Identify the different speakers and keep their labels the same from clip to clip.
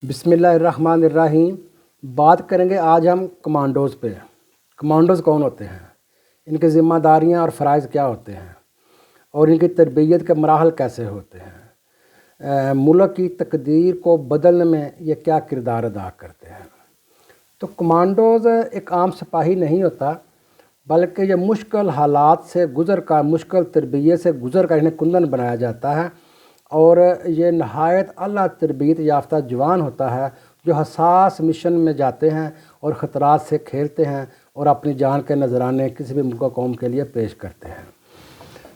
Speaker 1: बिस्मिल्लाहिर्रहमानिर्रहीम। बात करेंगे आज हम कमांडोज़ पे। कमांडोज़ कौन होते हैं, इनकी ज़िम्मेदारियाँ और फ़राइज़ क्या होते हैं और इनकी तरबियत के मराहल कैसे होते हैं, मुल्क की तकदीर को बदलने में ये क्या किरदार अदा करते हैं। तो कमांडोज़ एक आम सिपाही नहीं होता, बल्कि ये मुश्किल हालात से गुज़र कर, मुश्किल तरबियत से गुज़र कर इन्हें कुंदन बनाया जाता है और ये नहायत आला तरबियत याफ्ता जवान होता है जो हसास मिशन में जाते हैं और ख़तरात से खेलते हैं और अपनी जान के नजराने किसी भी मुल्क कौम के लिए पेश करते हैं।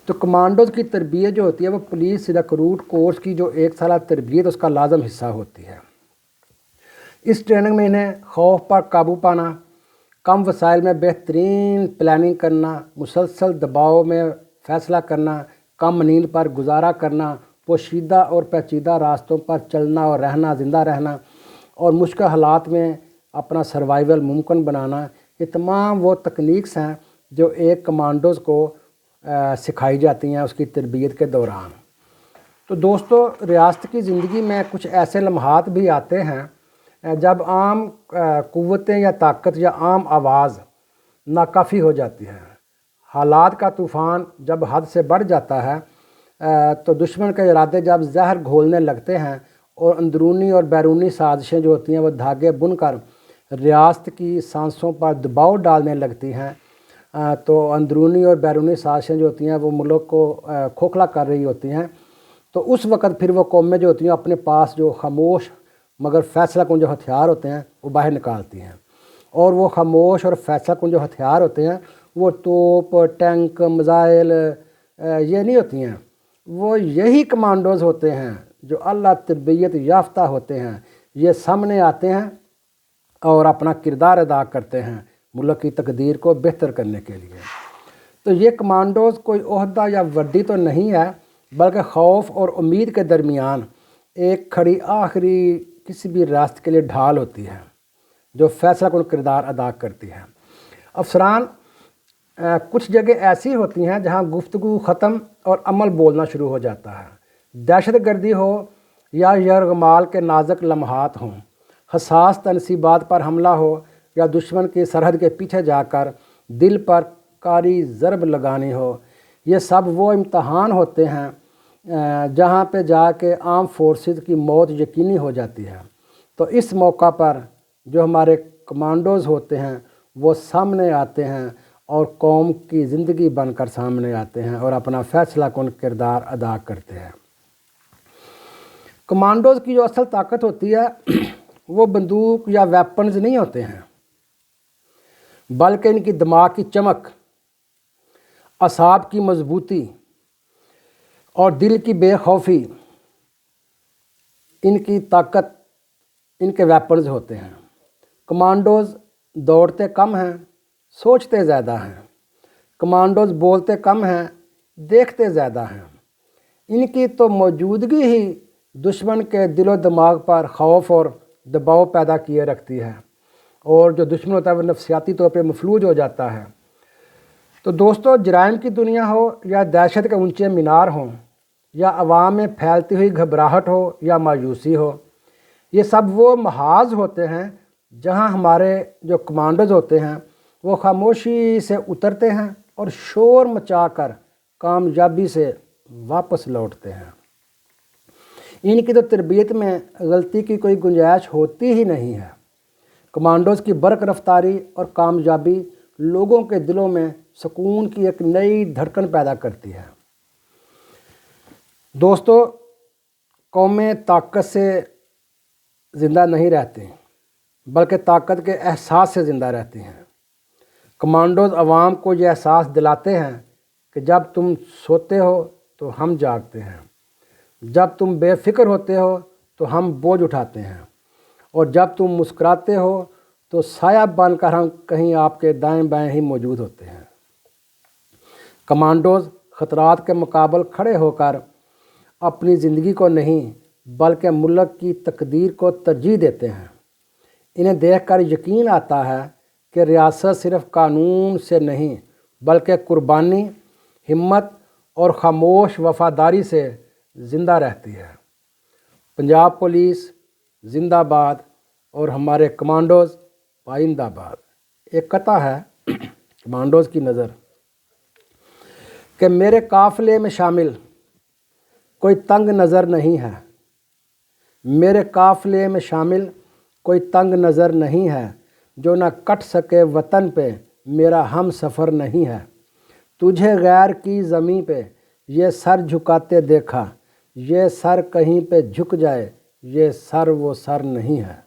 Speaker 1: तो कमांडोज़ की तरबियत जो होती है वो पुलिस रिक्रूट कोर्स की जो 1 साल तरबियत उसका लाजम हिस्सा होती है। इस ट्रेनिंग में इन्हें खौफ पर काबू पाना, कम वसाइल में बेहतरीन प्लानिंग करना, मुसलसल दबाव में फ़ैसला करना, कम नींद पर गुजारा करना, पोशीदा और पेचीदा रास्तों पर चलना और रहना, ज़िंदा रहना और मुश्किल हालात में अपना सर्वाइवल मुमकिन बनाना, ये तमाम वो तकनीक्स हैं जो एक कमांडोज़ को सिखाई जाती हैं उसकी तरबियत के दौरान। तो दोस्तों, रियासत की ज़िंदगी में कुछ ऐसे लम्हात भी आते हैं जब आम क़ुव्वतें या ताकत या आम आवाज़ नाकाफ़ी हो जाती है। हालात का तूफ़ान जब हद से बढ़ जाता है तो दुश्मन के इरादे जब जहर घोलने लगते हैं और अंदरूनी और बैरूनी साजिशें जो होती हैं वो धागे बुनकर रियासत की सांसों पर दबाव डालने लगती हैं, तो अंदरूनी और बैरूनी साजिशें जो होती हैं वो मुल्क को खोखला कर रही होती हैं। तो उस वक़्त फिर वो कौमें जो होती हैं अपने पास जो खामोश मगर फ़ैसला कुन जो हथियार होते हैं वो बाहर निकालती हैं, और वो खामोश और फ़ैसला कुन जो हथियार होते हैं वो तोप, टैंक, मिसाइल ये नहीं होती हैं, वो यही कमांडोज़ होते हैं जो अल्लाह तरबियत याफ्ता होते हैं। ये सामने आते हैं और अपना किरदार अदा करते हैं मुल्क की तकदीर को बेहतर करने के लिए। तो ये कमांडोज़ कोई ओहदा या वर्दी तो नहीं है, बल्कि खौफ और उम्मीद के दरमियान एक खड़ी आखिरी किसी भी रास्ते के लिए ढाल होती है जो फ़ैसला कुन किरदार अदा करती है। अफसरान कुछ जगह ऐसी होती हैं जहां गुफ्तगू ख़त्म और अमल बोलना शुरू हो जाता है। दहशत गर्दी हो या यरगमाल के नाजुक लम्हात हों, हसास तनसीबात पर हमला हो या दुश्मन की सरहद के पीछे जाकर दिल पर कारी ज़रब लगानी हो, ये सब वो इम्तहान होते हैं जहाँ पे जाके आर्म फोर्सेस की मौत यकीनी हो जाती है। तो इस मौका पर जो हमारे कमांडोज़ होते हैं वो सामने आते हैं और कौम की ज़िंदगी बनकर सामने आते हैं और अपना फ़ैसला कुन किरदार अदा करते हैं। कमांडोज़ की जो असल ताकत होती है वो बंदूक या वेपन्स नहीं होते हैं, बल्कि इनकी दिमाग की चमक, असाब की मजबूती और दिल की बेखौफी, इनकी ताकत इनके वेपन्स होते हैं। कमांडोज़ दौड़ते कम हैं, सोचते ज़्यादा हैं। कमांडोज़ बोलते कम हैं, देखते ज़्यादा हैं। इनकी तो मौजूदगी ही दुश्मन के दिलो दिमाग पर खौफ और दबाव पैदा किए रखती है, और जो दुश्मन होता है वो नफसियाती तौर पर मफलूज हो जाता है। तो दोस्तों, जराइम की दुनिया हो या दहशत के ऊंचे मीनार हों या अवाम में फैलती हुई घबराहट हो या मायूसी हो, ये सब वो महाज होते हैं जहां हमारे जो कमांडोज़ होते हैं वो खामोशी से उतरते हैं और शोर मचाकर कामयाबी से वापस लौटते हैं। इनकी तो तरबियत में गलती की कोई गुंजाइश होती ही नहीं है। कमांडोज़ की बरक रफ्तारी और कामयाबी लोगों के दिलों में सुकून की एक नई धड़कन पैदा करती है। दोस्तों, कौमें ताकत से ज़िंदा नहीं रहती, बल्कि ताकत के एहसास से ज़िंदा रहती हैं। कमांडोज़ अवाम को ये एहसास दिलाते हैं कि जब तुम सोते हो तो हम जागते हैं, जब तुम बेफ़िक्र होते हो तो हम बोझ उठाते हैं, और जब तुम मुस्कुराते हो तो साया बनकर हम कहीं आपके दाएं बाएं ही मौजूद होते हैं। कमांडोज़ ख़तरात के मुकाबले खड़े होकर अपनी ज़िंदगी को नहीं बल्कि मुल्क की तकदीर को तरजीह देते हैं। इन्हें देखकर यकीन आता है कि रियासत सिर्फ़ कानून से नहीं बल्कि कुर्बानी, हिम्मत और खामोश वफ़ादारी से ज़िंदा रहती है। पंजाब पुलिस, जिंदाबाद और हमारे कमांडोज पाइंदाबाद। एक कथा है कमांडोज की नज़र कि मेरे काफ़िले में शामिल कोई तंग नज़र नहीं है, मेरे काफ़िले में शामिल कोई तंग नज़र नहीं है, जो ना कट सके वतन पे मेरा हम सफ़र नहीं है। तुझे गैर की ज़मीं पे ये सर झुकाते देखा, ये सर कहीं पे झुक जाए, ये सर वो सर नहीं है।